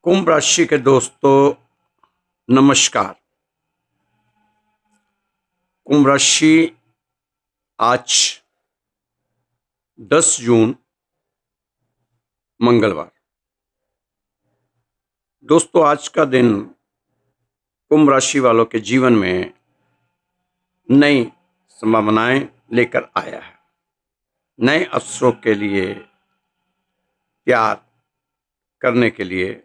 कुंभ राशि के दोस्तों, नमस्कार। कुंभ राशि आज 10 जून मंगलवार। दोस्तों, आज का दिन कुंभ राशि वालों के जीवन में नई संभावनाएं लेकर आया है। नए अवसरों के लिए तैयार करने के लिए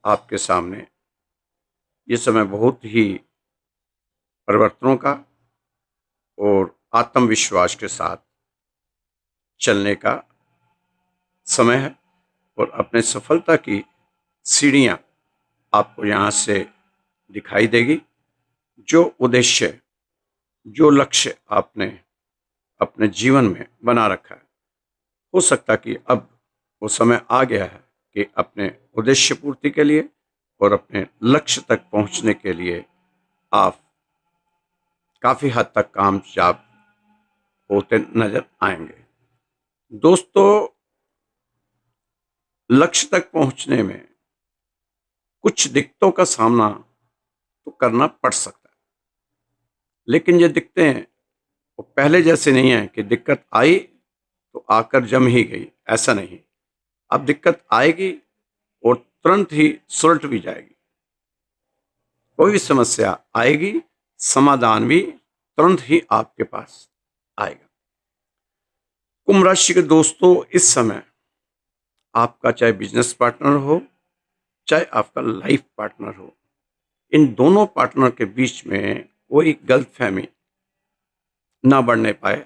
आपके सामने ये समय बहुत ही परिवर्तनों का और आत्मविश्वास के साथ चलने का समय है और अपने सफलता की सीढ़ियां आपको यहाँ से दिखाई देगी। जो उद्देश्य, जो लक्ष्य आपने अपने जीवन में बना रखा है, हो सकता कि अब वो समय आ गया है कि अपने उद्देश्य पूर्ति के लिए और अपने लक्ष्य तक पहुंचने के लिए आप काफी हद तक कामयाब होते नजर आएंगे। दोस्तों, लक्ष्य तक पहुंचने में कुछ दिक्कतों का सामना तो करना पड़ सकता है, लेकिन ये दिक्कतें वो पहले जैसे नहीं है कि दिक्कत आई तो आकर जम ही गई। ऐसा नहीं, अब दिक्कत आएगी और तुरंत ही सुलट भी जाएगी। कोई भी समस्या आएगी, समाधान भी तुरंत ही आपके पास आएगा। कुंभ राशि के दोस्तों, इस समय आपका चाहे बिजनेस पार्टनर हो, चाहे आपका लाइफ पार्टनर हो, इन दोनों पार्टनर के बीच में कोई गलतफहमी ना बढ़ने पाए,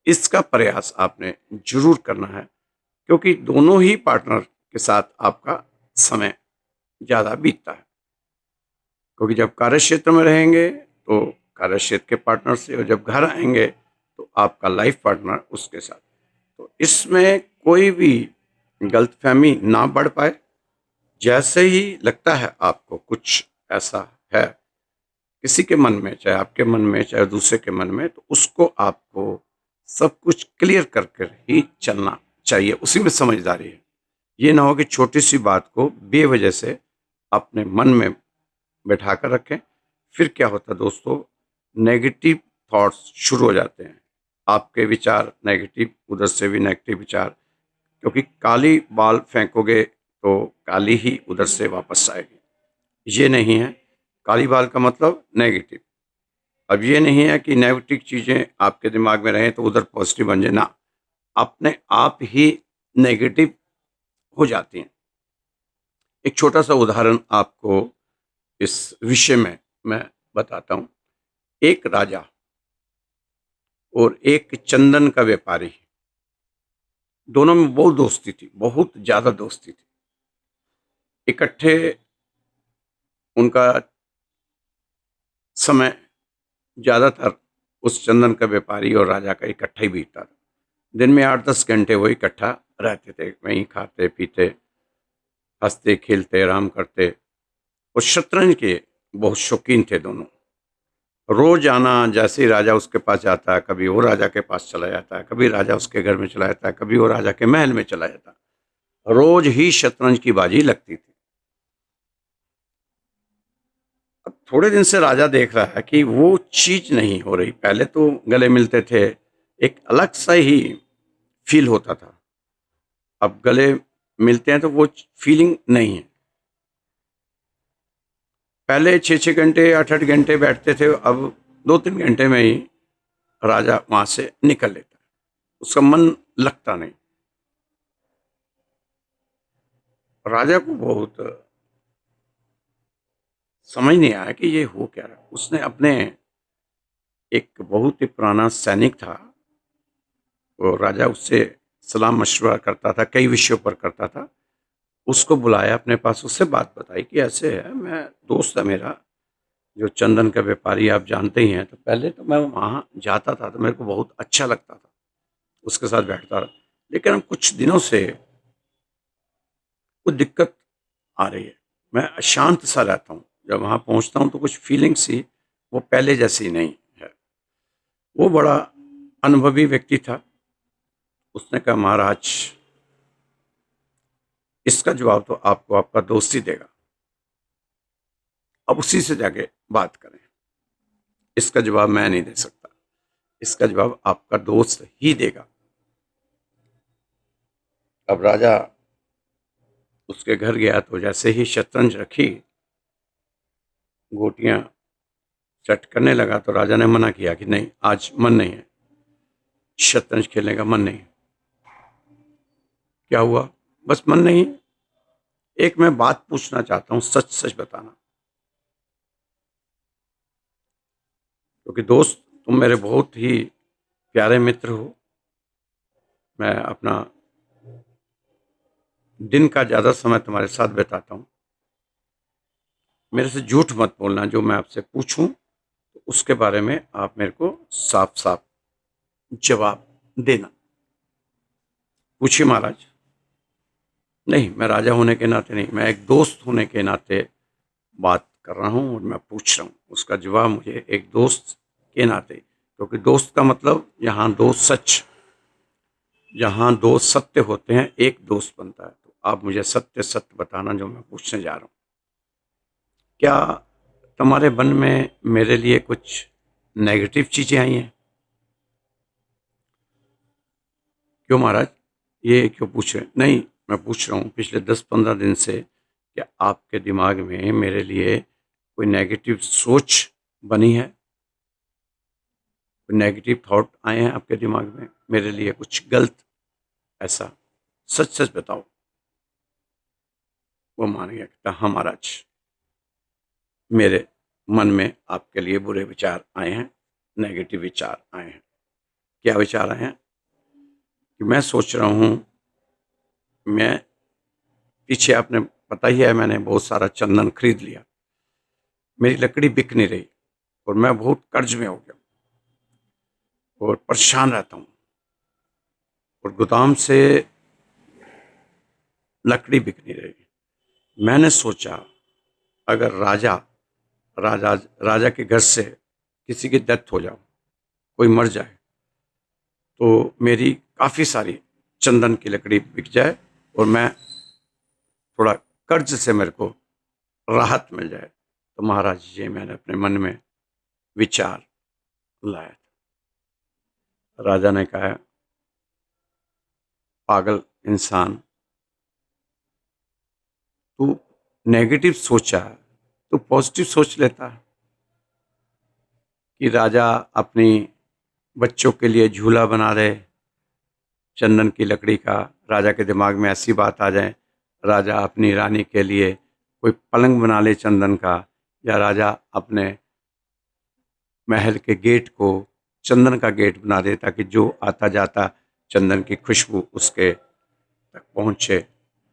इसका प्रयास आपने जरूर करना है, क्योंकि दोनों ही पार्टनर के साथ आपका समय ज़्यादा बीतता है। क्योंकि जब कार्य क्षेत्र में रहेंगे तो कार्य क्षेत्र के पार्टनर से, और जब घर आएंगे तो आपका लाइफ पार्टनर उसके साथ। तो इसमें कोई भी गलतफहमी ना बढ़ पाए। जैसे ही लगता है आपको कुछ ऐसा है किसी के मन में, चाहे आपके मन में चाहे दूसरे के मन में, तो उसको आपको सब कुछ क्लियर कर कर ही चलना चाहिए। उसी में समझदारी है। ये ना हो कि छोटी सी बात को बेवजह से अपने मन में बैठा कर रखें। फिर क्या होता है दोस्तों, नेगेटिव थॉट्स शुरू हो जाते हैं। आपके विचार नेगेटिव, उधर से भी नेगेटिव विचार, क्योंकि काली बाल फेंकोगे तो काली ही उधर से वापस आएगी। ये नहीं है, काली बाल का मतलब नेगेटिव। अब ये नहीं है कि नेगेटिव चीज़ें आपके दिमाग में रहें तो उधर पॉजिटिव बन जाए ना, अपने आप ही नेगेटिव हो जाती हैं। एक छोटा सा उदाहरण आपको इस विषय में मैं बताता हूँ। एक राजा और एक चंदन का व्यापारी, दोनों में बहुत दोस्ती थी, बहुत ज़्यादा दोस्ती थी। इकट्ठे उनका समय ज़्यादातर उस चंदन का व्यापारी और राजा का इकट्ठा ही बीतता था। दिन में 8-10 घंटे वो इकट्ठा रहते थे, वहीं खाते पीते, हंसते खेलते, आराम करते। और शतरंज के बहुत शौकीन थे दोनों। रोज आना, जैसे ही राजा उसके पास जाता है, कभी वो राजा के पास चला जाता है, कभी राजा उसके घर में चला जाता है, कभी वो राजा के महल में चला जाता है। रोज ही शतरंज की बाजी लगती थी। अब थोड़े दिन से राजा देख रहा है कि वो चीज नहीं हो रही। पहले तो गले मिलते थे, एक अलग सा ही फील होता था। अब गले मिलते हैं तो वो फीलिंग नहीं है। पहले 6-6 घंटे 8-8 घंटे बैठते थे, अब 2-3 घंटे में ही राजा वहां से निकल लेता है। उसका मन लगता नहीं। राजा को बहुत समझ नहीं आया कि ये हो क्या रहा। उसने अपने, एक बहुत ही पुराना सैनिक था, वो राजा उससे सलाह मशवरा करता था, कई विषयों पर करता था। उसको बुलाया अपने पास, उससे बात बताई कि ऐसे है, मैं दोस्त है मेरा जो चंदन का व्यापारी, आप जानते ही हैं। तो पहले तो मैं वहाँ जाता था तो मेरे को बहुत अच्छा लगता था, उसके साथ बैठता रहा। लेकिन अब कुछ दिनों से कुछ दिक्कत आ रही है। मैं अशांत सा रहता हूँ। जब वहाँ पहुँचता हूँ तो कुछ फीलिंग्स ही वो पहले जैसी नहीं है। वो बड़ा अनुभवी व्यक्ति था। उसने कहा, महाराज इसका जवाब तो आपको आपका दोस्त ही देगा। अब उसी से जाके बात करें। इसका जवाब मैं नहीं दे सकता, इसका जवाब आपका दोस्त ही देगा। अब राजा उसके घर गया तो जैसे ही शतरंज रखी, गोटियां सेट करने लगा, तो राजा ने मना किया कि नहीं, आज मन नहीं है, शतरंज खेलने का मन नहीं। क्या हुआ? बस मन नहीं। एक मैं बात पूछना चाहता हूं, सच सच बताना, क्योंकि दोस्त तुम मेरे बहुत ही प्यारे मित्र हो। मैं अपना दिन का ज्यादा समय तुम्हारे साथ बिताता हूं। मेरे से झूठ मत बोलना, जो मैं आपसे पूछूं तो उसके बारे में आप मेरे को साफ साफ जवाब देना। पूछिए महाराज। नहीं, मैं राजा होने के नाते नहीं, मैं एक दोस्त होने के नाते बात कर रहा हूं और मैं पूछ रहा हूं, उसका जवाब मुझे एक दोस्त के नाते, क्योंकि दोस्त का मतलब यहाँ दो सच, जहाँ दो सत्य होते हैं एक दोस्त बनता है। तो आप मुझे सत्य सत्य बताना जो मैं पूछने जा रहा हूँ। क्या तुम्हारे मन में मेरे लिए कुछ नेगेटिव चीजें आई हैं? क्यों महाराज, ये क्यों पूछ रहे हैं? नहीं, मैं पूछ रहा हूँ पिछले 10-15 दिन से क्या आपके दिमाग में मेरे लिए कोई नेगेटिव सोच बनी है? कोई नेगेटिव थॉट आए हैं आपके दिमाग में मेरे लिए, कुछ गलत ऐसा? सच सच बताओ। वो मान गया, कहता हाँ महाराज, मेरे मन में आपके लिए बुरे विचार आए हैं, नेगेटिव विचार आए हैं। क्या विचार आए हैं? कि मैं सोच रहा हूँ, मैं पीछे आपने पता ही है, मैंने बहुत सारा चंदन खरीद लिया, मेरी लकड़ी बिक नहीं रही और मैं बहुत कर्ज में हो गया और परेशान रहता हूँ, और गोदाम से लकड़ी बिक नहीं रही। मैंने सोचा अगर राजा राजा राजा के घर से किसी की डेथ हो जाए, कोई मर जाए, तो मेरी काफ़ी सारी चंदन की लकड़ी बिक जाए और मैं थोड़ा कर्ज से मेरे को राहत मिल जाए। तो महाराज जी, मैंने अपने मन में विचार लाया था। राजा ने कहा, पागल इंसान, तू नेगेटिव सोचा, तू पॉजिटिव सोच लेता कि राजा अपनी बच्चों के लिए झूला बना दे चंदन की लकड़ी का। राजा के दिमाग में ऐसी बात आ जाए, राजा अपनी रानी के लिए कोई पलंग बना ले चंदन का, या राजा अपने महल के गेट को चंदन का गेट बना दे ताकि जो आता जाता चंदन की खुशबू उसके तक पहुंचे।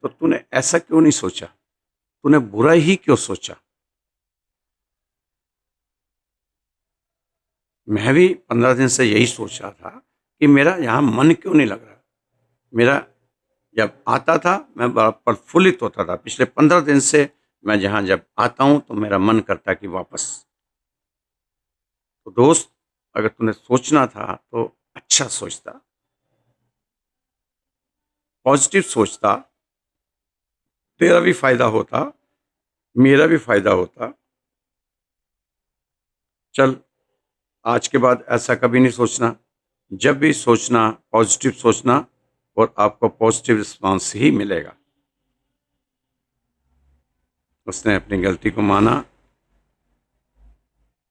तो तूने ऐसा क्यों नहीं सोचा? तूने बुरा ही क्यों सोचा? मैं भी 15 दिन से यही सोच रहा था कि मेरा यहाँ मन क्यों नहीं लग रहा। मेरा जब आता था मैं बड़ा प्रफुल्लित होता था, पिछले 15 दिन से मैं जहाँ जब आता हूँ तो मेरा मन करता है कि वापस। तो दोस्त, अगर तूने सोचना था तो अच्छा सोचता, पॉजिटिव सोचता, तेरा भी फायदा होता, मेरा भी फायदा होता। चल, आज के बाद ऐसा कभी नहीं सोचना। जब भी सोचना पॉजिटिव सोचना और आपको पॉजिटिव रिस्पांस ही मिलेगा। उसने अपनी गलती को माना,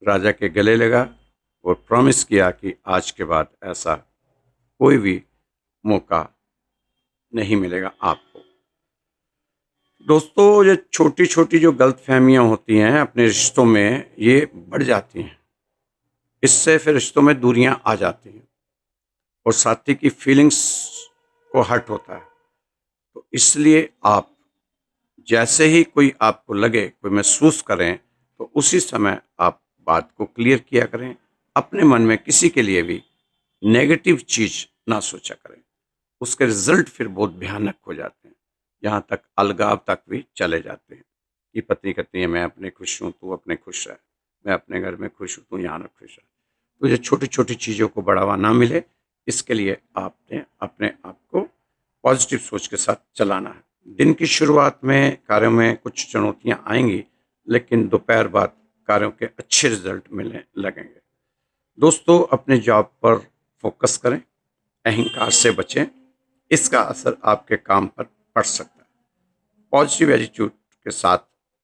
राजा के गले लगा और प्रॉमिस किया कि आज के बाद ऐसा कोई भी मौका नहीं मिलेगा आपको। दोस्तों, ये छोटी छोटी जो गलतफहमियां होती हैं अपने रिश्तों में, ये बढ़ जाती हैं। इससे फिर रिश्तों में दूरियां आ जाती हैं और साथी की फीलिंग्स को हर्ट होता है। तो इसलिए आप जैसे ही कोई आपको लगे, कोई महसूस करें, तो उसी समय आप बात को क्लियर किया करें। अपने मन में किसी के लिए भी नेगेटिव चीज ना सोचा करें, उसके रिजल्ट फिर बहुत भयानक हो जाते हैं, यहाँ तक अलगाव तक भी चले जाते हैं। कि पत्नी कहती है मैं अपने खुश हूँ, तू अपने खुश रह, मैं अपने घर में खुश हूँ, तू यहाँ खुश रह। तो ये छोटी छोटी चीज़ों को बढ़ावा ना मिले, इसके लिए आपने अपने आप को पॉजिटिव सोच के साथ चलाना है। दिन की शुरुआत में कार्यों में कुछ चुनौतियां आएंगी, लेकिन दोपहर बाद कार्यों के अच्छे रिजल्ट मिलने लगेंगे। दोस्तों, अपने जॉब पर फोकस करें, अहंकार से बचें, इसका असर आपके काम पर पड़ सकता है। पॉजिटिव एटीट्यूड के साथ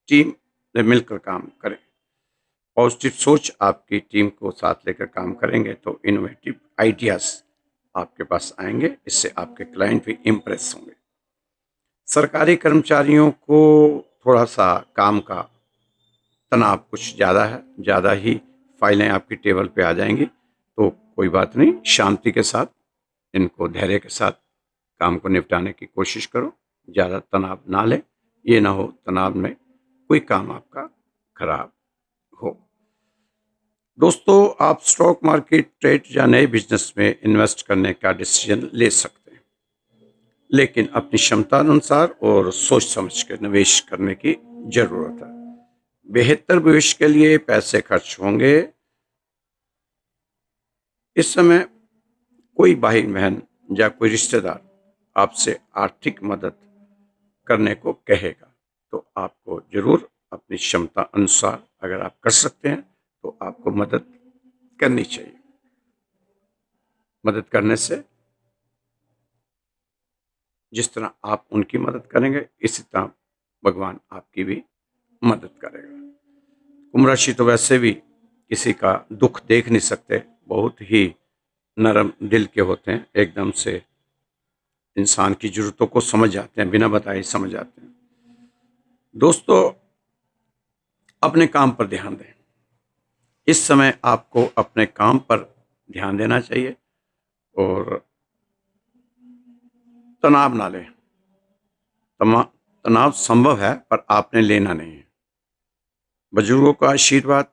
टीम में मिलकर काम करें। पॉजिटिव सोच आपकी टीम को साथ लेकर काम करेंगे तो इनोवेटिव आइडियाज आपके पास आएंगे, इससे आपके क्लाइंट भी इम्प्रेस होंगे। सरकारी कर्मचारियों को थोड़ा सा काम का तनाव कुछ ज़्यादा है, ज़्यादा ही फाइलें आपकी टेबल पे आ जाएंगी, तो कोई बात नहीं, शांति के साथ इनको धैर्य के साथ काम को निपटाने की कोशिश करो। ज़्यादा तनाव ना ले, ये ना हो तनाव में कोई काम आपका खराब हो। दोस्तों, आप स्टॉक मार्केट, ट्रेड या नए बिजनेस में इन्वेस्ट करने का डिसीजन ले सकते हैं, लेकिन अपनी क्षमता अनुसार और सोच समझ कर निवेश करने की जरूरत है। बेहतर भविष्य के लिए पैसे खर्च होंगे। इस समय कोई भाई बहन या कोई रिश्तेदार आपसे आर्थिक मदद करने को कहेगा, तो आपको जरूर अपनी क्षमता अनुसार अगर आप कर सकते हैं तो आपको मदद करनी चाहिए। मदद करने से जिस तरह आप उनकी मदद करेंगे, इसी तरह भगवान आपकी भी मदद करेगा। कुंभ राशि तो वैसे भी किसी का दुख देख नहीं सकते, बहुत ही नरम दिल के होते हैं, एकदम से इंसान की जरूरतों को समझ जाते हैं, बिना बताए समझ जाते हैं। दोस्तों, अपने काम पर ध्यान दें। इस समय आपको अपने काम पर ध्यान देना चाहिए और तनाव ना लें। तनाव संभव है पर आपने लेना नहीं है। बुजुर्गों का आशीर्वाद,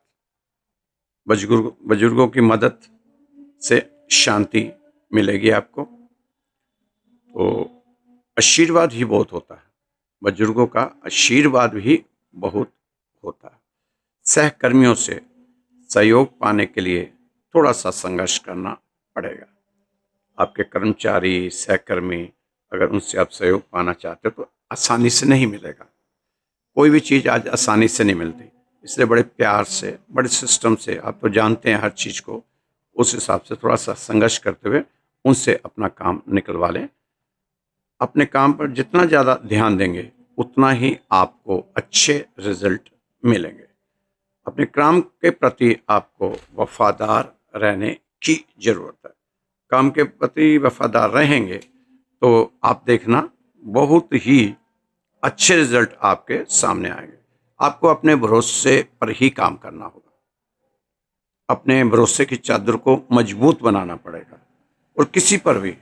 बुजुर्गों की मदद से शांति मिलेगी आपको, तो आशीर्वाद ही बहुत होता है। बुजुर्गों का आशीर्वाद भी बहुत होता है। सहकर्मियों से सहयोग पाने के लिए थोड़ा सा संघर्ष करना पड़ेगा। आपके कर्मचारी, सहकर्मी, अगर उनसे आप सहयोग पाना चाहते हो तो आसानी से नहीं मिलेगा। कोई भी चीज़ आज आसानी से नहीं मिलती, इसलिए बड़े प्यार से, बड़े सिस्टम से, आप तो जानते हैं हर चीज़ को, उस हिसाब से थोड़ा सा संघर्ष करते हुए उनसे अपना काम निकलवा लें। अपने काम पर जितना ज़्यादा ध्यान देंगे उतना ही आपको अच्छे रिजल्ट मिलेंगे। अपने काम के प्रति आपको वफादार रहने की ज़रूरत है। काम के प्रति वफादार रहेंगे तो आप देखना बहुत ही अच्छे रिजल्ट आपके सामने आएंगे। आपको अपने भरोसे पर ही काम करना होगा। अपने भरोसे की चादर को मजबूत बनाना पड़ेगा और किसी पर भी,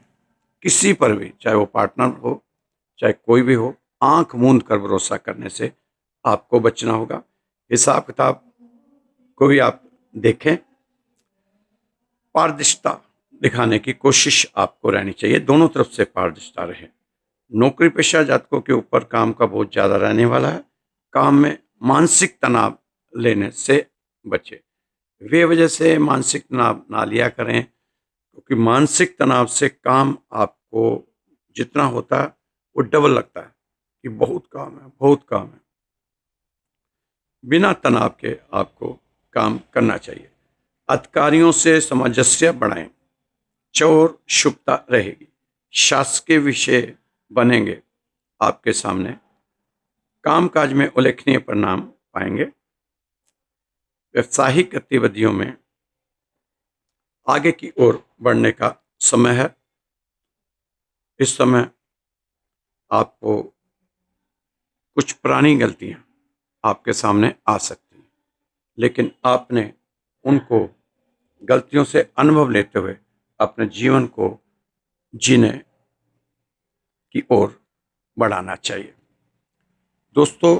चाहे वो पार्टनर हो, चाहे कोई भी हो, आंख मूंद कर भरोसा करने से आपको बचना होगा। हिसाब किताब को भी आप देखें, पारदर्शिता दिखाने की कोशिश आपको रहनी चाहिए, दोनों तरफ से पारदर्शिता रहे। नौकरी पेशा जातकों के ऊपर काम का बहुत ज़्यादा रहने वाला है। काम में मानसिक तनाव लेने से बचे। वे वजह से मानसिक तनाव ना लिया करें, क्योंकि मानसिक तनाव से काम आपको जितना होता है वो डबल लगता है कि बहुत काम है, बहुत काम है। बिना तनाव के आपको काम करना चाहिए। अधिकारियों से सामंजस्य बढ़ाएं, चोर शुभता रहेगी। शासकीय विषय बनेंगे आपके सामने। कामकाज में उल्लेखनीय परिणाम पाएंगे। व्यावसायिक गतिविधियों में आगे की ओर बढ़ने का समय है। इस समय आपको कुछ पुरानी गलतियां आपके सामने आ सकती हैं, लेकिन आपने उनको गलतियों से अनुभव लेते हुए अपने जीवन को जीने की ओर बढ़ाना चाहिए। दोस्तों,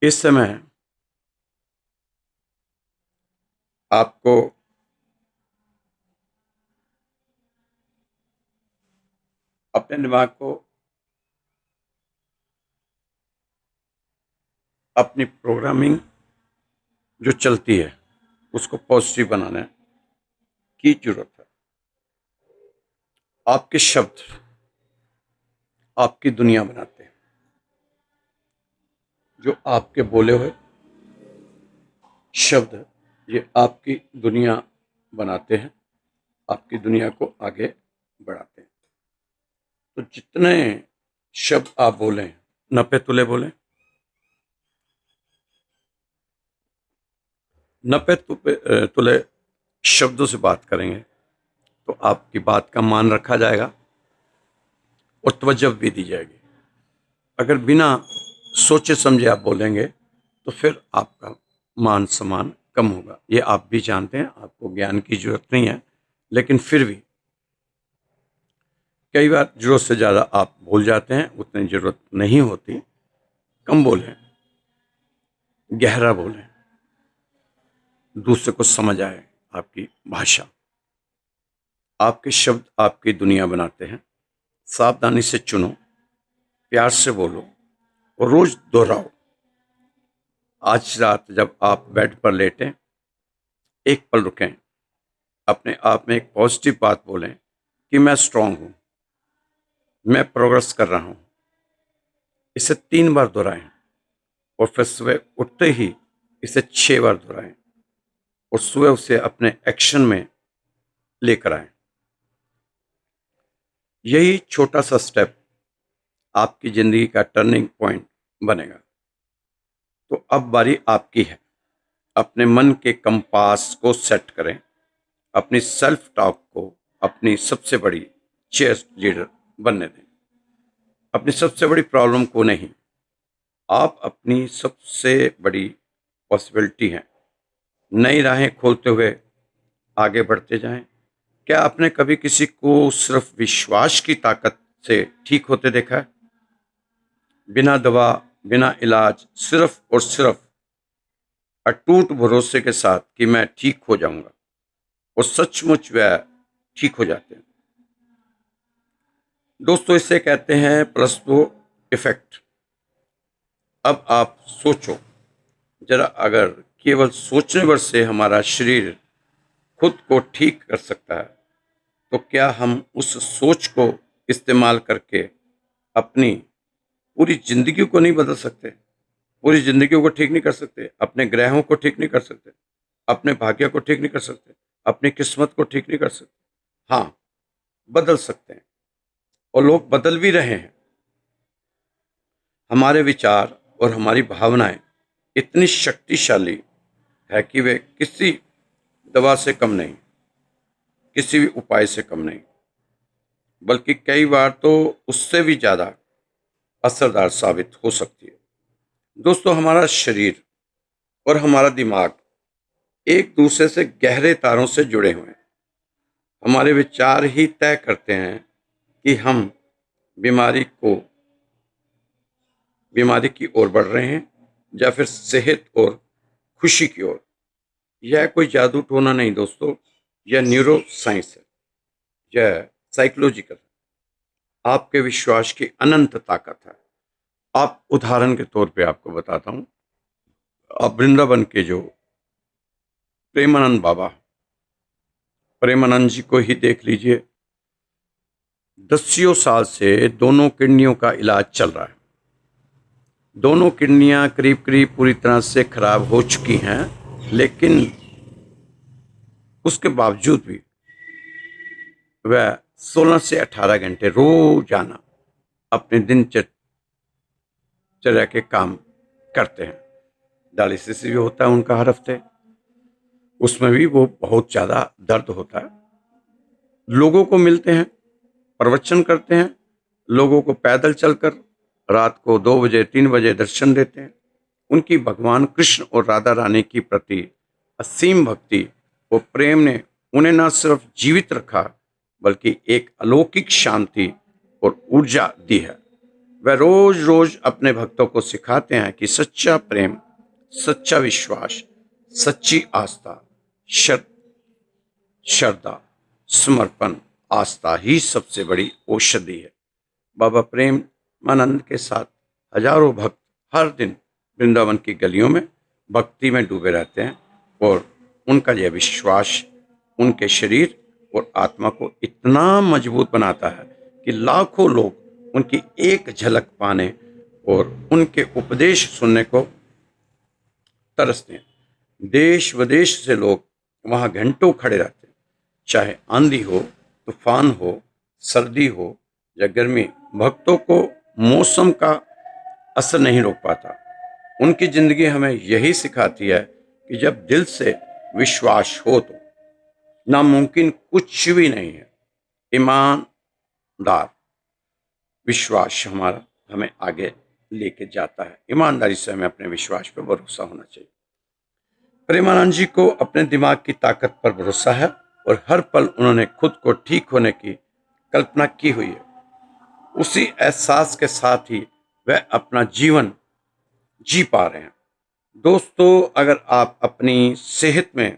इस समय आपको अपने दिमाग को अपनी प्रोग्रामिंग जो चलती है उसको पॉजिटिव बनाने की जरूरत है। आपके शब्द आपकी दुनिया बनाते हैं। जो आपके बोले हुए शब्द ये आपकी दुनिया बनाते हैं, आपकी दुनिया को आगे बढ़ाते हैं। तो जितने शब्द आप बोलें, नपे तुले बोलें, नपे तुले शब्दों से बात करेंगे तो आपकी बात का मान रखा जाएगा और तवज्जो भी दी जाएगी। अगर बिना सोचे समझे आप बोलेंगे तो फिर आपका मान सम्मान कम होगा। ये आप भी जानते हैं, आपको ज्ञान की जरूरत नहीं है, लेकिन फिर भी कई बार जरूरत से ज़्यादा आप भूल जाते हैं, उतनी ज़रूरत नहीं होती। कम बोलें, गहरा बोलें, दूसरे को समझ आए आपकी भाषा। आपके शब्द आपकी दुनिया बनाते हैं। सावधानी से चुनो, प्यार से बोलो और रोज दोहराओ। आज रात जब आप बेड पर लेटें, एक पल रुकें, अपने आप में एक पॉजिटिव बात बोलें कि मैं स्ट्रांग हूं, मैं प्रोग्रेस कर रहा हूं। इसे 3 बार दोहराएं और फिर सुबह उठते ही इसे 6 बार दोहराएं और सुबह उसे अपने एक्शन में लेकर आएं। यही छोटा सा स्टेप आपकी जिंदगी का टर्निंग पॉइंट बनेगा। तो अब बारी आपकी है। अपने मन के कंपास को सेट करें, अपनी सेल्फ टॉक को अपनी सबसे बड़ी चेयर लीडर बनने दें। अपनी सबसे बड़ी प्रॉब्लम को नहीं, आप अपनी सबसे बड़ी पॉसिबिलिटी हैं। नई राहें खोलते हुए आगे बढ़ते जाएं। क्या आपने कभी किसी को सिर्फ विश्वास की ताकत से ठीक होते देखा है? बिना दवा, बिना इलाज, सिर्फ और सिर्फ अटूट भरोसे के साथ कि मैं ठीक हो जाऊंगा, और सचमुच वह ठीक हो जाते हैं। दोस्तों, इसे कहते हैं प्लेसबो इफेक्ट। अब आप सोचो जरा, अगर केवल सोचने भर से हमारा शरीर खुद को ठीक कर सकता है, तो क्या हम उस सोच को इस्तेमाल करके अपनी पूरी जिंदगी को नहीं बदल सकते? पूरी जिंदगी को ठीक नहीं कर सकते, अपने ग्रहों को ठीक नहीं कर सकते, अपने भाग्य को ठीक नहीं कर सकते, अपनी किस्मत को ठीक नहीं कर सकते? हाँ, बदल सकते हैं, और लोग बदल भी रहे हैं। हमारे विचार और हमारी भावनाएं इतनी शक्तिशाली है कि वे किसी दवा से कम नहीं, किसी भी उपाय से कम नहीं, बल्कि कई बार तो उससे भी ज़्यादा असरदार साबित हो सकती है। दोस्तों, हमारा शरीर और हमारा दिमाग एक दूसरे से गहरे तारों से जुड़े हुए हैं। हमारे विचार ही तय करते हैं कि हम बीमारी की ओर बढ़ रहे हैं या फिर सेहत और खुशी की ओर। यह कोई जादू टोना नहीं दोस्तों, यह न्यूरो साइंस है, यह साइकोलॉजिकल है, आपके विश्वास की अनंत ताकत है। आप उदाहरण के तौर पे आपको बताता हूँ, आप वृंदावन के जो प्रेमानंद जी को ही देख लीजिए। 10 साल से दोनों किडनियों का इलाज चल रहा है। दोनों किडनियां करीब करीब पूरी तरह से खराब हो चुकी हैं, लेकिन उसके बावजूद भी वह 16 से 18 घंटे रोजाना अपने दिनचर्या के काम करते हैं। डायलिसिस भी होता है उनका हर हफ्ते, उसमें भी वो बहुत ज़्यादा दर्द होता है। लोगों को मिलते हैं, प्रवचन करते हैं, लोगों को पैदल चलकर रात को 2 बजे 3 बजे दर्शन देते हैं। उनकी भगवान कृष्ण और राधा रानी की प्रति असीम भक्ति और प्रेम ने उन्हें न सिर्फ जीवित रखा, बल्कि एक अलौकिक शांति और ऊर्जा दी है। वह रोज रोज अपने भक्तों को सिखाते हैं कि सच्चा प्रेम, सच्चा विश्वास, सच्ची आस्था, श्रद्धा, समर्पण, आस्था ही सबसे बड़ी औषधि है। बाबा प्रेमानंद के साथ हजारों भक्त हर दिन वृंदावन की गलियों में भक्ति में डूबे रहते हैं, और उनका यह विश्वास उनके शरीर और आत्मा को इतना मजबूत बनाता है कि लाखों लोग उनकी एक झलक पाने और उनके उपदेश सुनने को तरसते हैं। देश विदेश से लोग वहां घंटों खड़े रहते हैं, चाहे आंधी हो, तूफान हो, सर्दी हो या गर्मी। भक्तों को मौसम का असर नहीं रोक पाता। उनकी जिंदगी हमें यही सिखाती है कि जब दिल से विश्वास हो तो नामुमकिन कुछ भी नहीं है। ईमानदार विश्वास हमारा हमें आगे लेके जाता है। ईमानदारी से हमें अपने विश्वास पर भरोसा होना चाहिए। प्रेमानंद जी को अपने दिमाग की ताकत पर भरोसा है और हर पल उन्होंने खुद को ठीक होने की कल्पना की हुई है। उसी एहसास के साथ ही वह अपना जीवन जी पा रहे हैं। दोस्तों, अगर आप अपनी सेहत में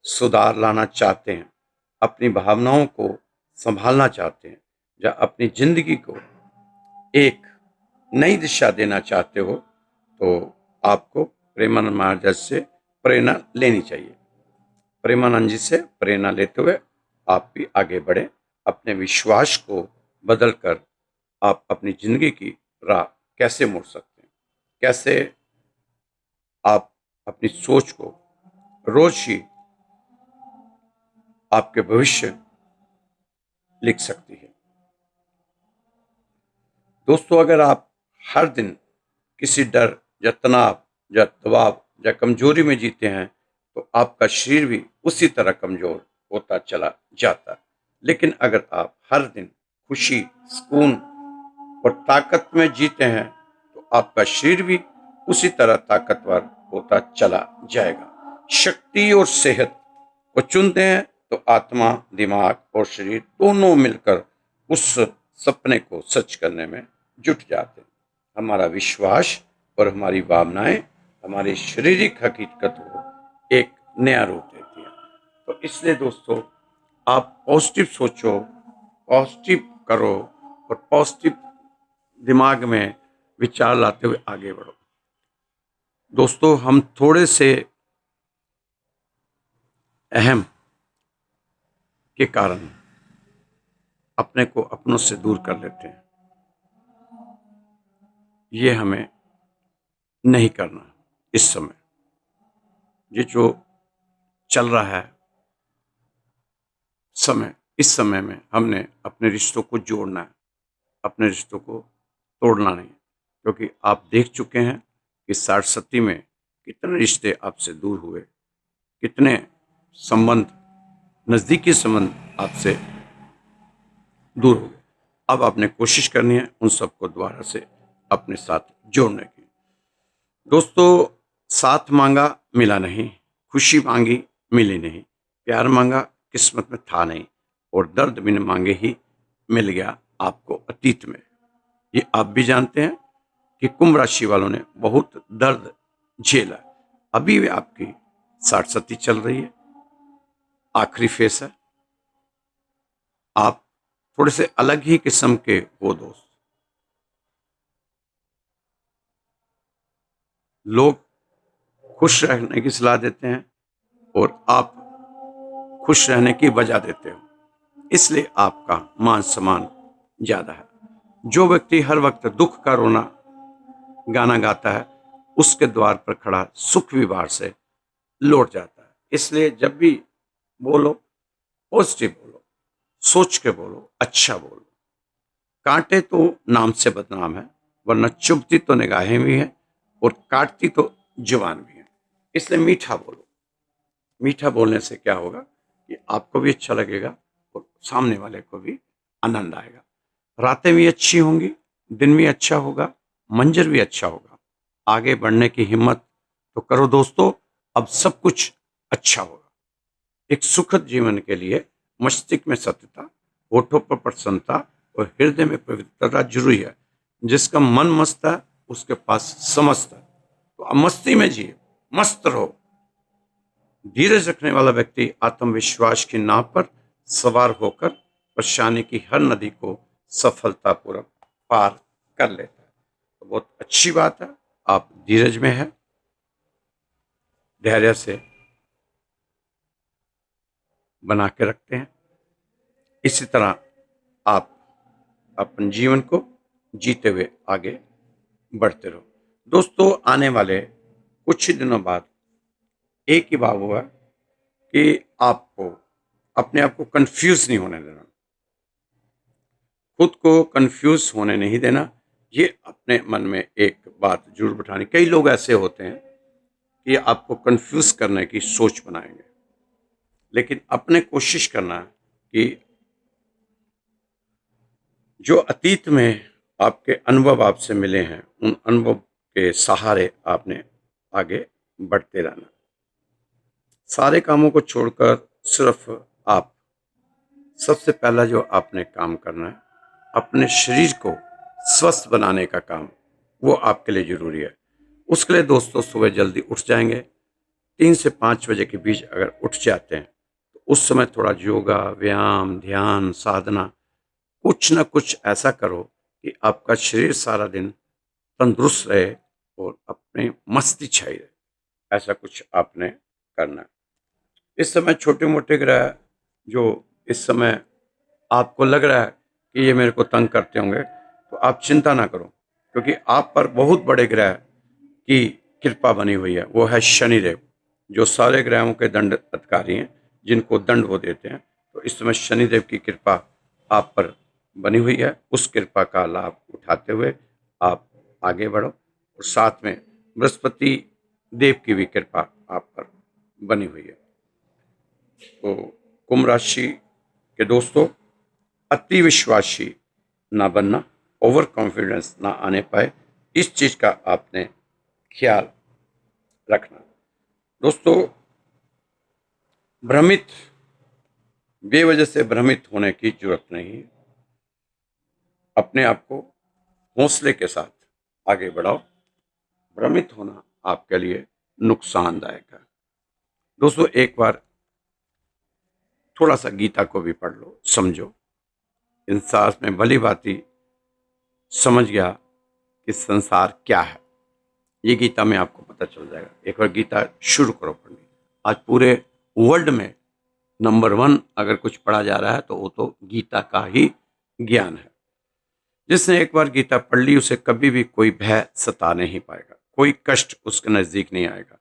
सुधार लाना चाहते हैं, अपनी भावनाओं को संभालना चाहते हैं या अपनी जिंदगी को एक नई दिशा देना चाहते हो, तो आपको प्रेमानंद महाराज से प्रेरणा लेनी चाहिए। प्रेमानंद जी से प्रेरणा लेते हुए आप भी आगे बढ़े। अपने विश्वास को बदलकर आप अपनी जिंदगी की राह कैसे मोड़ सकते हैं, कैसे आप अपनी सोच को रोज ही आपके भविष्य लिख सकती है। दोस्तों, अगर आप हर दिन किसी डर या तनाव या दबाव या कमजोरी में जीते हैं, तो आपका शरीर भी उसी तरह कमजोर होता चला जाता है। लेकिन अगर आप हर दिन खुशी, सुकून और ताकत में जीते हैं, तो आपका शरीर भी उसी तरह ताकतवर होता चला जाएगा। शक्ति और सेहत को चुनते हैं तो आत्मा, दिमाग और शरीर दोनों मिलकर उस सपने को सच करने में जुट जाते हैं। हमारा विश्वास और हमारी भावनाएं हमारी शारीरिक हकीकत को एक नया रूप देती हैं। तो इसलिए दोस्तों, आप पॉजिटिव सोचो, पॉजिटिव करो और पॉजिटिव दिमाग में विचार लाते हुए आगे बढ़ो। दोस्तों, हम थोड़े से अहम के कारण अपने को अपनों से दूर कर लेते हैं। ये हमें नहीं करना। इस समय ये जो चल रहा है समय, इस समय में हमने अपने रिश्तों को जोड़ना है, अपने रिश्तों को तोड़ना नहीं। क्योंकि आप देख चुके हैं कि 60 में कितने रिश्ते आपसे दूर हुए, कितने संबंध, नज़दीकी संबंध आपसे दूर हो गए। अब आपने कोशिश करनी है उन सबको दोबारा से अपने साथ जोड़ने की। दोस्तों, साथ मांगा मिला नहीं, खुशी मांगी मिली नहीं, प्यार मांगा किस्मत में था नहीं, और दर्द बिन मांगे ही मिल गया आपको अतीत में। ये आप भी जानते हैं कि कुंभ राशि वालों ने बहुत दर्द झेला। अभी भी आपकी 60 चल रही है, आखिरी फेस है। आप थोड़े से अलग ही किस्म के हो दोस्त। लोग खुश रहने की सलाह देते हैं और आप खुश रहने की वजह देते हो, इसलिए आपका मान सम्मान ज्यादा है। जो व्यक्ति हर वक्त दुख का रोना गाना गाता है, उसके द्वार पर खड़ा सुख भी बाहर से लौट जाता है। इसलिए जब भी बोलो, पॉजिटिव बोलो, सोच के बोलो, अच्छा बोलो। कांटे तो नाम से बदनाम है, वरना चुभती तो निगाहें भी हैं और काटती तो जुबान भी है। इसलिए मीठा बोलो। मीठा बोलने से क्या होगा कि आपको भी अच्छा लगेगा और सामने वाले को भी आनंद आएगा। रातें भी अच्छी होंगी, दिन भी अच्छा होगा, मंजर भी अच्छा होगा। आगे बढ़ने की हिम्मत तो करो दोस्तों, अब सब कुछ अच्छा होगा। एक सुखद जीवन के लिए मस्तिष्क में सत्यता, होठों पर प्रसन्नता और हृदय में पवित्रता जरूरी है। जिसका मन मस्त है उसके पास समस्त है। तो अब मस्ती में जिए, मस्त रहो। धीरज रखने वाला व्यक्ति आत्मविश्वास की नाव पर सवार होकर परेशानी की हर नदी को सफलतापूर्वक पार कर लेता है। तो बहुत अच्छी बात है, आप धीरज में है, धैर्य से बना के रखते हैं। इसी तरह आप अपने जीवन को जीते हुए आगे बढ़ते रहो। दोस्तों, आने वाले कुछ ही दिनों बाद एक ही भाव हुआ कि आपको अपने आप को कंफ्यूज नहीं होने देना, खुद को कंफ्यूज होने नहीं देना। ये अपने मन में एक बात जरूर बिठानी। कई लोग ऐसे होते हैं कि आपको कंफ्यूज करने की सोच बनाएंगे, लेकिन अपने कोशिश करना है कि जो अतीत में आपके अनुभव आपसे मिले हैं, उन अनुभव के सहारे आपने आगे बढ़ते रहना। सारे कामों को छोड़कर सिर्फ आप, सबसे पहला जो आपने काम करना है, अपने शरीर को स्वस्थ बनाने का काम, वो आपके लिए जरूरी है। उसके लिए दोस्तों सुबह जल्दी उठ जाएंगे, 3 से 5 बजे के बीच अगर उठ जाते हैं तो उस समय थोड़ा योगा, व्यायाम, ध्यान, साधना, कुछ ना कुछ ऐसा करो कि आपका शरीर सारा दिन तंदुरुस्त रहे और अपने मस्ती छाई रहे। ऐसा कुछ आपने करना है। इस समय छोटे मोटे ग्रह जो इस समय आपको लग रहा है कि ये मेरे को तंग करते होंगे, तो आप चिंता ना करो, क्योंकि आप पर बहुत बड़े ग्रह की कृपा बनी हुई है। वो है शनिदेव, जो सारे ग्रहों के दंड अधिकारी हैं, जिनको दंड वो देते हैं। तो इस समय शनिदेव की कृपा आप पर बनी हुई है। उस कृपा का लाभ उठाते हुए आप आगे बढ़ो, और साथ में बृहस्पति देव की भी कृपा आप पर बनी हुई है। तो कुंभ राशि के दोस्तों, अति विश्वासी ना बनना, ओवर कॉन्फिडेंस ना आने पाए, इस चीज का आपने ख्याल रखना। दोस्तों, भ्रमित, बेवजह से भ्रमित होने की जरूरत नहीं है। अपने आप को हौसले के साथ आगे बढ़ाओ। भ्रमित होना आपके लिए नुकसानदायक है। दोस्तों, एक बार थोड़ा सा गीता को भी पढ़ लो, समझो। इंसान में भली भांति समझ गया कि संसार क्या है, ये गीता में आपको पता चल जाएगा। एक बार गीता शुरू करो पढ़नी। आज पूरे वर्ल्ड में नंबर 1 अगर कुछ पढ़ा जा रहा है तो वो तो गीता का ही ज्ञान है। जिसने एक बार गीता पढ़ ली, उसे कभी भी कोई भय सता नहीं पाएगा, कोई कष्ट उसके नजदीक नहीं आएगा,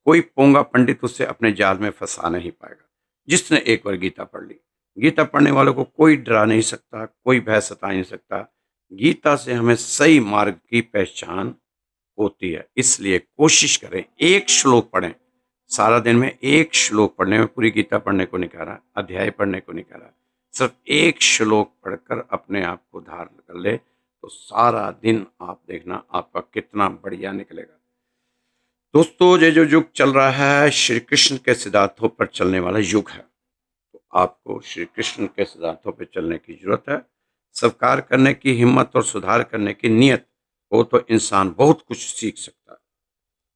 कोई पोंगा पंडित उसे अपने जाल में फंसा नहीं पाएगा। जिसने एक बार गीता पढ़ ली, गीता पढ़ने वालों को कोई डरा नहीं सकता, कोई भय सता नहीं सकता। गीता से हमें सही मार्ग की पहचान होती है। इसलिए कोशिश करें, एक श्लोक पढ़ें। सारा दिन में एक श्लोक पढ़ने में, पूरी गीता पढ़ने को नहीं कह रहा, अध्याय पढ़ने को नहीं कह रहा, सिर्फ एक श्लोक पढ़कर अपने आप को धारण कर ले, तो सारा दिन आप देखना आपका कितना बढ़िया निकलेगा। दोस्तों, ये जो युग चल रहा है, श्री कृष्ण के सिद्धांतों पर चलने वाला युग है। तो आपको श्री कृष्ण के सिद्धांतों पर चलने की जरूरत है। स्वीकार करने की हिम्मत और सुधार करने की नीयत हो तो इंसान बहुत कुछ सीख सकता है।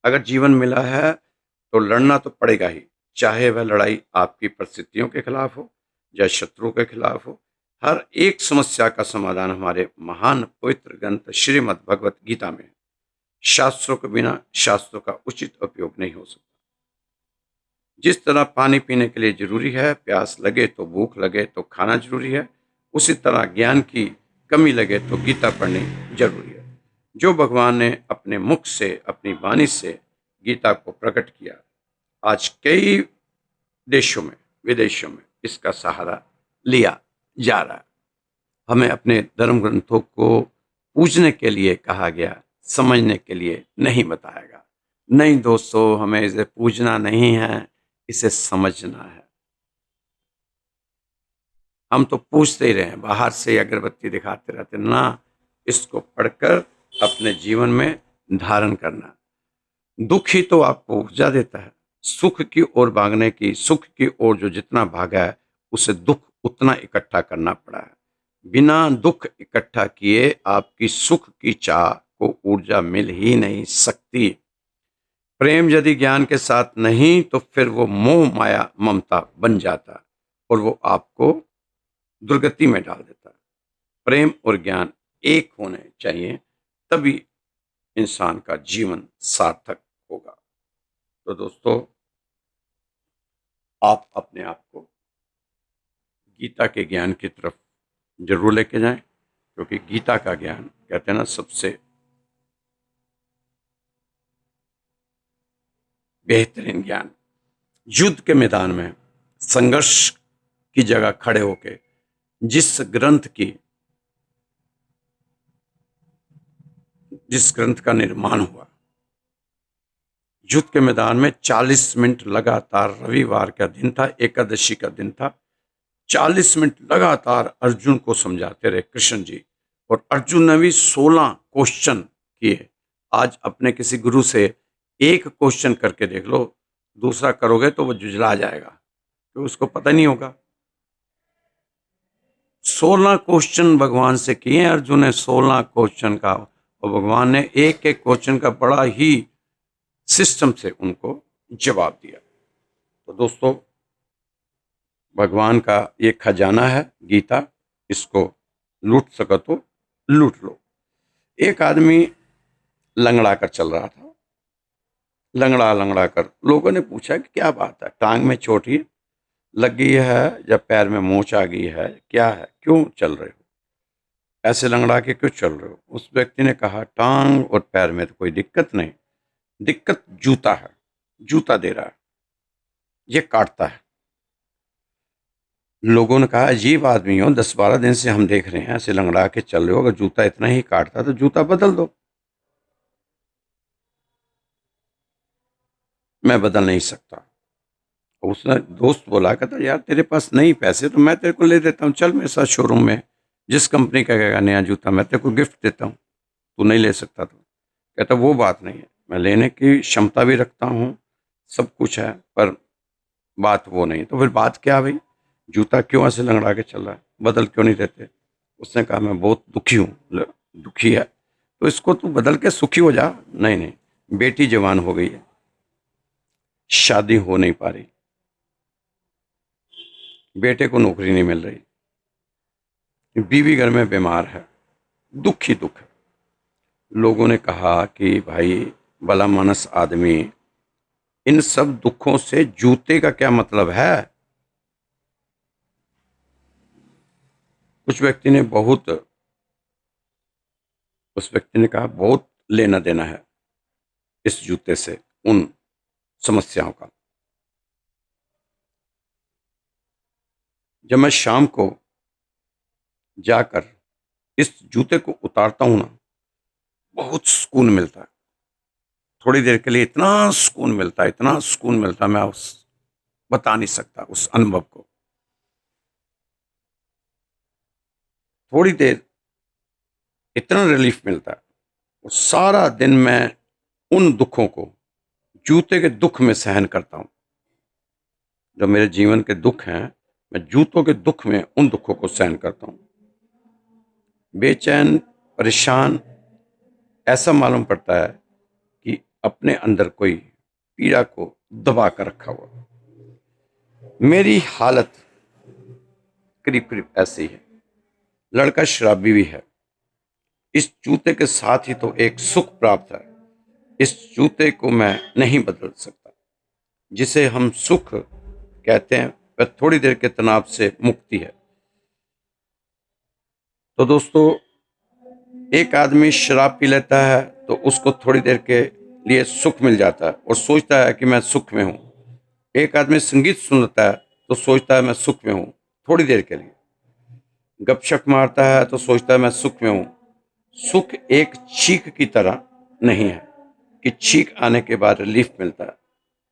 अगर जीवन मिला है तो लड़ना तो पड़ेगा ही, चाहे वह लड़ाई आपकी परिस्थितियों के खिलाफ हो या शत्रुओं के खिलाफ हो। हर एक समस्या का समाधान हमारे महान पवित्र ग्रंथ श्रीमद् भगवत गीता में है। शास्त्रों के बिना शास्त्रों का उचित उपयोग नहीं हो सकता। जिस तरह पानी पीने के लिए जरूरी है, प्यास लगे तो भूख लगे तो खाना जरूरी है, उसी तरह ज्ञान की कमी लगे तो गीता पढ़नी जरूरी है। जो भगवान ने अपने मुख से, अपनी वाणी से गीता को प्रकट किया, आज कई देशों में, विदेशों में इसका सहारा लिया जा रहा है। हमें अपने धर्म ग्रंथों को पूजने के लिए कहा गया, समझने के लिए नहीं बताया गया। नहीं दोस्तों, हमें इसे पूजना नहीं है, इसे समझना है। हम तो पूछते ही रहे, बाहर से अगरबत्ती दिखाते रहते ना। इसको पढ़कर अपने जीवन में धारण करना। दुख ही तो आपको ऊर्जा देता है। सुख की ओर भागने की, सुख की ओर जो जितना भागा है, उसे दुख उतना इकट्ठा करना पड़ा है। बिना दुख इकट्ठा किए आपकी सुख की चाह को ऊर्जा मिल ही नहीं सकती। प्रेम यदि ज्ञान के साथ नहीं तो फिर वो मोह माया ममता बन जाता, और वो आपको दुर्गति में डाल देता है। प्रेम और ज्ञान एक होने चाहिए, तभी इंसान का जीवन सार्थक होगा। तो दोस्तों, आप अपने आप को गीता के ज्ञान की तरफ जरूर लेके जाएं, क्योंकि गीता का ज्ञान कहते हैं ना, सबसे बेहतरीन ज्ञान। युद्ध के मैदान में संघर्ष की जगह खड़े होके जिस ग्रंथ का निर्माण हुआ, युद्ध के मैदान में 40 मिनट लगातार, रविवार का दिन था, एकादशी का दिन था, 40 मिनट लगातार अर्जुन को समझाते रहे कृष्ण जी। और अर्जुन ने भी 16 क्वेश्चन किए। आज अपने किसी गुरु से एक क्वेश्चन करके देख लो, दूसरा करोगे तो वो जुझला जाएगा, तो उसको पता नहीं होगा। 16 क्वेश्चन भगवान से किए अर्जुन ने, 16 क्वेश्चन का, और भगवान ने एक एक क्वेश्चन का बड़ा ही सिस्टम से उनको जवाब दिया। तो दोस्तों, भगवान का ये खजाना है गीता, इसको लूट सको तो लूट लो। एक आदमी लंगड़ा कर चल रहा था, लंगड़ा लंगड़ा कर। लोगों ने पूछा कि क्या बात है, टांग में चोट ही लग गई है या पैर में मोच आ गई है, क्या है, क्यों चल रहे हो, ऐसे लंगड़ा के क्यों चल रहे हो? उस व्यक्ति ने कहा, टांग और पैर में तो कोई दिक्कत नहीं, दिक्कत जूता है, जूता दे रहा है, ये काटता है। लोगों ने कहा, अजीब आदमी हो, 10-12 दिन से हम देख रहे हैं ऐसे लंगड़ा के चल रहे हो, अगर जूता इतना ही काटता तो जूता बदल दो। मैं बदल नहीं सकता। उसने दोस्त बोला, कहता यार तेरे पास नहीं पैसे तो मैं तेरे को ले देता हूँ, चल मेरे साथ शोरूम में, जिस कंपनी का कहेगा नया जूता मैं तेरे को गिफ्ट देता हूँ, तू नहीं ले सकता तो। कहता वो बात नहीं है, मैं लेने की क्षमता भी रखता हूँ, सब कुछ है, पर बात वो नहीं। तो फिर बात क्या भाई, जूता क्यों ऐसे लंगड़ा के चल रहा है, बदल क्यों नहीं देते? उसने कहा, मैं बहुत दुखी हूँ। दुखी है तो इसको तू बदल के सुखी हो जा। नहीं नहीं, बेटी जवान हो गई है, शादी हो नहीं पा रही, बेटे को नौकरी नहीं मिल रही, बीवी घर में बीमार है, दुख ही दुख है। लोगों ने कहा कि भाई भला मानस आदमी, इन सब दुखों से जूते का क्या मतलब है? उस व्यक्ति ने कहा, बहुत लेना देना है इस जूते से, उन समस्याओं का। जब मैं शाम को जाकर इस जूते को उतारता हूं ना, बहुत सुकून मिलता है। थोड़ी देर के लिए इतना सुकून मिलता है, इतना सुकून मिलता है, मैं बता नहीं सकता उस अनुभव को। थोड़ी देर इतना रिलीफ मिलता है, और सारा दिन मैं उन दुखों को जूते के दुख में सहन करता हूं। जो मेरे जीवन के दुख हैं, मैं जूतों के दुख में उन दुखों को सहन करता हूं। बेचैन, परेशान, ऐसा मालूम पड़ता है कि अपने अंदर कोई पीड़ा को दबा कर रखा हुआ। मेरी हालत करीब करीब ऐसी है। लड़का शराबी भी है, इस जूते के साथ ही तो एक सुख प्राप्त है, इस जूते को मैं नहीं बदल सकता। जिसे हम सुख कहते हैं वह थोड़ी देर के तनाव से मुक्ति है। तो दोस्तों, एक आदमी शराब पी लेता है तो उसको थोड़ी देर के लिए सुख मिल जाता है और सोचता है कि मैं सुख में हूं। एक आदमी संगीत सुनता है तो सोचता है मैं सुख में हूं, थोड़ी देर के लिए। गपशप मारता है तो सोचता है मैं सुख में हूं। सुख एक चीख की तरह नहीं है कि चीख आने के बाद रिलीफ मिलता है।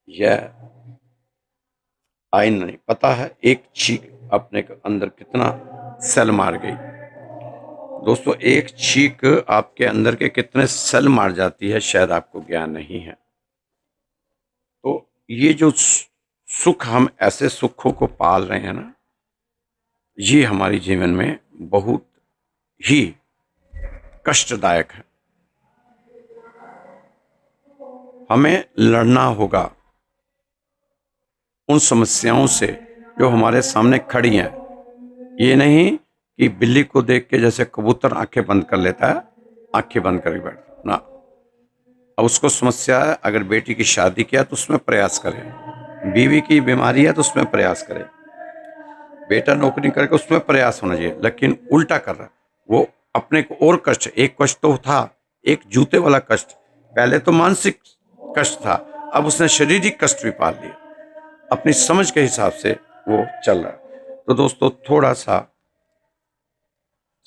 यह आइन नहीं पता है एक चीख अपने अंदर कितना सेल मार गई। दोस्तों, एक चीख आपके अंदर के कितने सेल मार जाती है, शायद आपको ज्ञान नहीं है। तो ये जो सुख, हम ऐसे सुखों को पाल रहे हैं ना, ये हमारे जीवन में बहुत ही कष्टदायक है। हमें लड़ना होगा उन समस्याओं से जो हमारे सामने खड़ी हैं। ये नहीं कि बिल्ली को देख के जैसे कबूतर आंखें बंद कर लेता है, आंखें बंद करके बैठ ना। अब उसको समस्या है, अगर बेटी की शादी किया तो उसमें प्रयास करें, बीवी की बीमारी है तो उसमें प्रयास करें, बेटा नौकरी करके उसमें प्रयास होना चाहिए, लेकिन उल्टा कर रहा है वो, अपने को और कष्ट, एक कष्ट तो था, एक जूते वाला कष्ट, पहले तो मानसिक कष्ट था, अब उसने शारीरिक कष्ट भी पाल लिया, अपनी समझ के हिसाब से वो चल रहा है। तो दोस्तों थोड़ा सा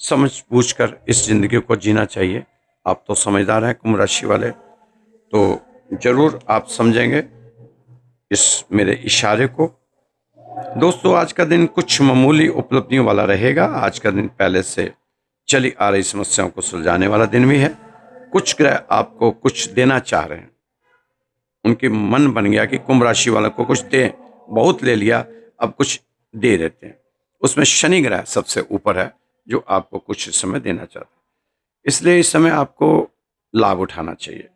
समझ बूझ कर इस जिंदगी को जीना चाहिए। आप तो समझदार हैं कुंभ राशि वाले, तो जरूर आप समझेंगे इस मेरे इशारे को। दोस्तों आज का दिन कुछ मामूली उपलब्धियों वाला रहेगा। आज का दिन पहले से चली आ रही समस्याओं को सुलझाने वाला दिन भी है। कुछ ग्रह आपको कुछ देना चाह रहे हैं, उनके मन बन गया कि कुंभ राशि वालों को कुछ दें, बहुत ले लिया, अब कुछ दे देते हैं। उसमें शनि ग्रह सबसे ऊपर है जो आपको कुछ इस समय देना चाहता है। इसलिए इस समय आपको लाभ उठाना चाहिए,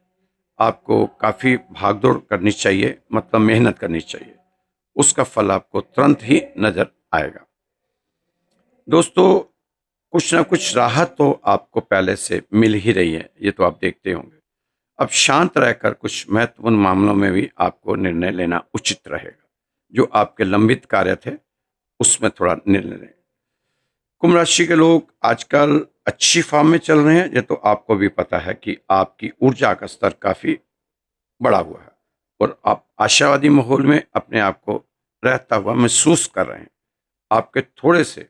आपको काफ़ी भागदौड़ करनी चाहिए, मतलब मेहनत करनी चाहिए, उसका फल आपको तुरंत ही नजर आएगा। दोस्तों कुछ ना कुछ राहत तो आपको पहले से मिल ही रही है, ये तो आप देखते होंगे। अब शांत रहकर कुछ महत्वपूर्ण मामलों में भी आपको निर्णय लेना उचित रहेगा। जो आपके लंबित कार्य थे उसमें थोड़ा निर्णय लें। कुंभ राशि के लोग आजकल अच्छी फॉर्म में चल रहे हैं। ये तो आपको भी पता है कि आपकी ऊर्जा का स्तर काफी बढ़ा हुआ है और आप आशावादी माहौल में अपने आप को रहता हुआ महसूस कर रहे हैं। आपके थोड़े से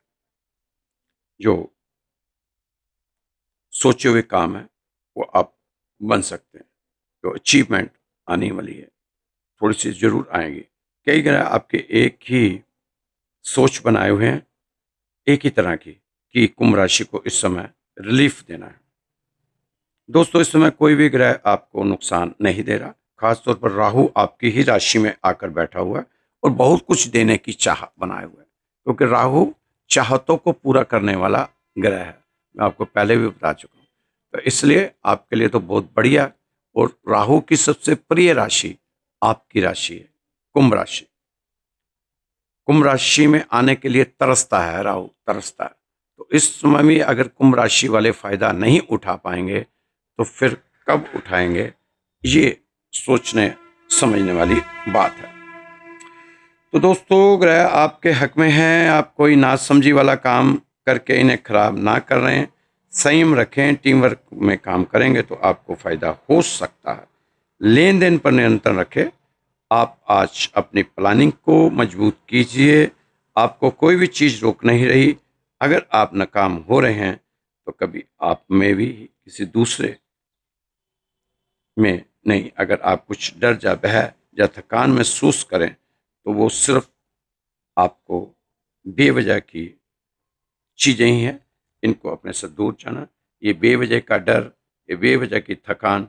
जो सोचे हुए काम है वो आप बन सकते हैं। जो अचीवमेंट आने वाली है थोड़ी सी जरूर आएगी। कई ग्रह आपके एक ही सोच बनाए हुए हैं, एक ही तरह की, कि कुंभ राशि को इस समय रिलीफ देना है। दोस्तों इस समय कोई भी ग्रह आपको नुकसान नहीं दे रहा। खासतौर पर राहु आपकी ही राशि में आकर बैठा हुआ है और बहुत कुछ देने की चाह बनाए हुए है, क्योंकि राहु चाहतों को पूरा करने वाला ग्रह है। मैं आपको पहले भी बता चुका हूँ, तो इसलिए आपके लिए तो बहुत बढ़िया। और राहु की सबसे प्रिय राशि आपकी राशि है कुंभ राशि। कुंभ राशि में आने के लिए तरसता है राहु, तरसता है। तो इस समय में अगर कुंभ राशि वाले फायदा नहीं उठा पाएंगे तो फिर कब उठाएंगे, ये सोचने समझने वाली बात है। तो दोस्तों ग्रह आपके हक में हैं, आप कोई नासमझी वाला काम करके इन्हें खराब ना कर रहे हैं। संयम रखें, टीम वर्क में काम करेंगे तो आपको फायदा हो सकता है। लेन देन पर नियंत्रण रखें। आप आज अपनी प्लानिंग को मजबूत कीजिए, आपको कोई भी चीज़ रोक नहीं रही। अगर आप नाकाम हो रहे हैं तो कभी आप में भी किसी दूसरे में नहीं। अगर आप कुछ डर या भय या थकान महसूस करें तो वो सिर्फ आपको बेवजह की चीज़ें ही हैं, इनको अपने से दूर जाना। ये बेवजह का डर, ये बेवजह की थकान,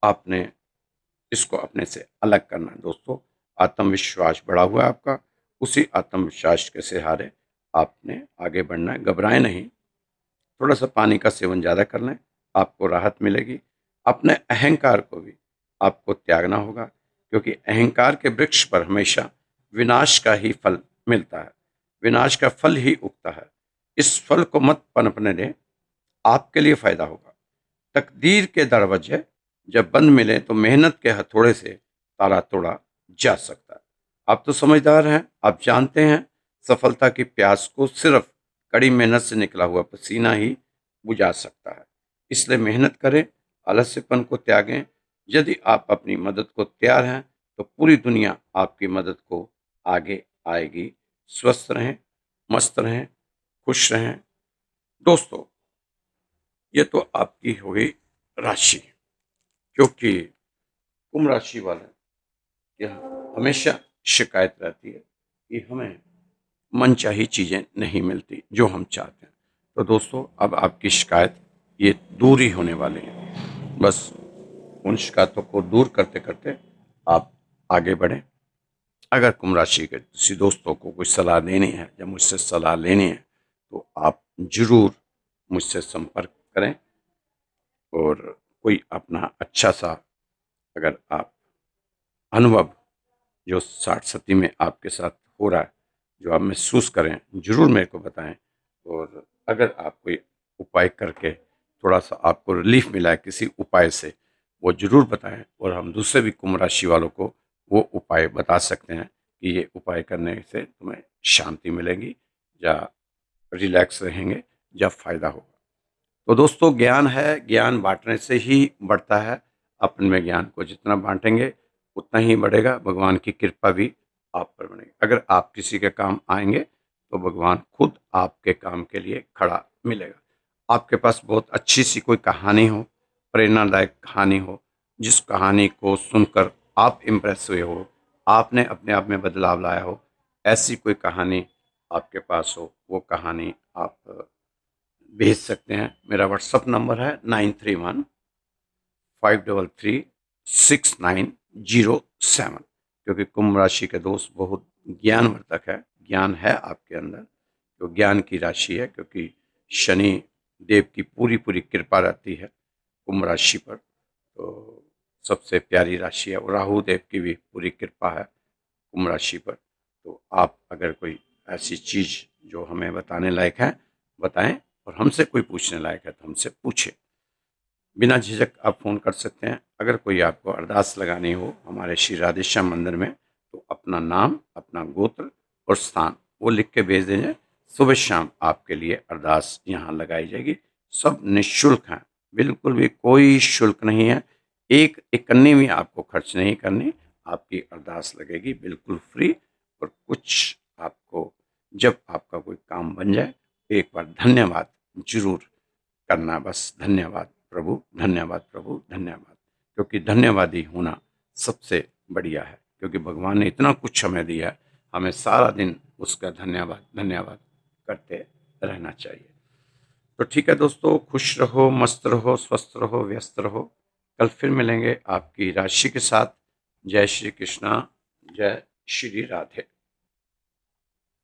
आपने इसको अपने से अलग करना है। दोस्तों आत्मविश्वास बढ़ा हुआ है आपका, उसी आत्मविश्वास के सहारे आपने आगे बढ़ना है। घबराएं नहीं, थोड़ा सा पानी का सेवन ज़्यादा कर लें, आपको राहत मिलेगी। अपने अहंकार को भी आपको त्यागना होगा, क्योंकि अहंकार के वृक्ष पर हमेशा विनाश का ही फल मिलता है, विनाश का फल ही उगता है। इस फल को मत पनपने दें, आपके लिए फायदा होगा। तकदीर के दरवाजे जब बंद मिले तो मेहनत के हथौड़े से ताला तोड़ा जा सकता है। आप तो समझदार हैं, आप जानते हैं सफलता की प्यास को सिर्फ कड़ी मेहनत से निकला हुआ पसीना ही बुझा सकता है। इसलिए मेहनत करें, आलस्यपन को त्यागें। यदि आप अपनी मदद को तैयार हैं तो पूरी दुनिया आपकी मदद को आगे आएगी। स्वस्थ रहें, मस्त रहें, खुश रहें। दोस्तों ये तो आपकी हो गई राशि, क्योंकि कुंभ राशि वाले यह हमेशा शिकायत रहती है कि हमें मनचाही चीज़ें नहीं मिलती जो हम चाहते हैं। तो दोस्तों अब आपकी शिकायत ये दूर ही होने वाली है। बस उन शिकायतों को दूर करते करते आप आगे बढ़ें। अगर कुंभ राशि के किसी दोस्तों को कोई सलाह देनी है या मुझसे सलाह लेनी है तो आप जरूर मुझसे संपर्क करें। और कोई अपना अच्छा सा अगर आप अनुभव जो 60 में आपके साथ हो रहा है, जो आप महसूस करें, जरूर मेरे को बताएं। और अगर आप कोई उपाय करके थोड़ा सा आपको रिलीफ मिला है किसी उपाय से, वो जरूर बताएं और हम दूसरे भी कुंभ राशि वालों को वो उपाय बता सकते हैं कि ये उपाय करने से तुम्हें शांति मिलेगी या रिलैक्स रहेंगे या फायदा होगा। तो दोस्तों ज्ञान है, ज्ञान बाँटने से ही बढ़ता है। अपन में ज्ञान को जितना बाँटेंगे उतना ही बढ़ेगा, भगवान की कृपा भी आप पर बनेगी। अगर आप किसी के काम आएँगे तो भगवान खुद आपके काम के लिए खड़ा मिलेगा। आपके पास बहुत अच्छी सी कोई कहानी हो, प्रेरणादायक कहानी हो, जिस कहानी को सुनकर आप इम्प्रेस हुए हो, आपने अपने आप में बदलाव लाया हो, ऐसी कोई कहानी आपके पास हो, वो कहानी आप भेज सकते हैं। मेरा व्हाट्सअप नंबर है 9315336907, क्योंकि कुंभ राशि के दोस्त बहुत ज्ञानवर्धक है, ज्ञान है आपके अंदर, तो ज्ञान की राशि है, क्योंकि शनि देव की पूरी पूरी कृपा रहती है कुंभ राशि पर, तो सबसे प्यारी राशि है। और राहु देव की भी पूरी कृपा है कुंभ राशि पर। तो आप अगर कोई ऐसी चीज़ जो हमें बताने लायक है बताएं, और हमसे कोई पूछने लायक है तो हमसे पूछे। बिना झिझक आप फ़ोन कर सकते हैं। अगर कोई आपको अरदास लगानी हो हमारे श्री राधेश्याम मंदिर में, तो अपना नाम, अपना गोत्र और स्थान वो लिख के भेज दीजिए। सुबह शाम आपके लिए अरदास यहाँ लगाई जाएगी। सब निःशुल्क हैं, बिल्कुल भी कोई शुल्क नहीं है। एक इकन्नी भी आपको खर्च नहीं करनी, आपकी अरदास लगेगी बिल्कुल फ्री। और कुछ आपको जब आपका कोई काम बन जाए, एक बार धन्यवाद ज़रूर करना, बस धन्यवाद प्रभु, धन्यवाद प्रभु, धन्यवाद। क्योंकि धन्यवादी होना सबसे बढ़िया है, क्योंकि भगवान ने इतना कुछ हमें दिया है, हमें सारा दिन उसका धन्यवाद धन्यवाद करते रहना चाहिए। तो ठीक है दोस्तों, खुश रहो, मस्त रहो, स्वस्थ रहो, व्यस्त रहो। कल फिर मिलेंगे आपकी राशि के साथ। जय श्री कृष्णा, जय श्री राधे।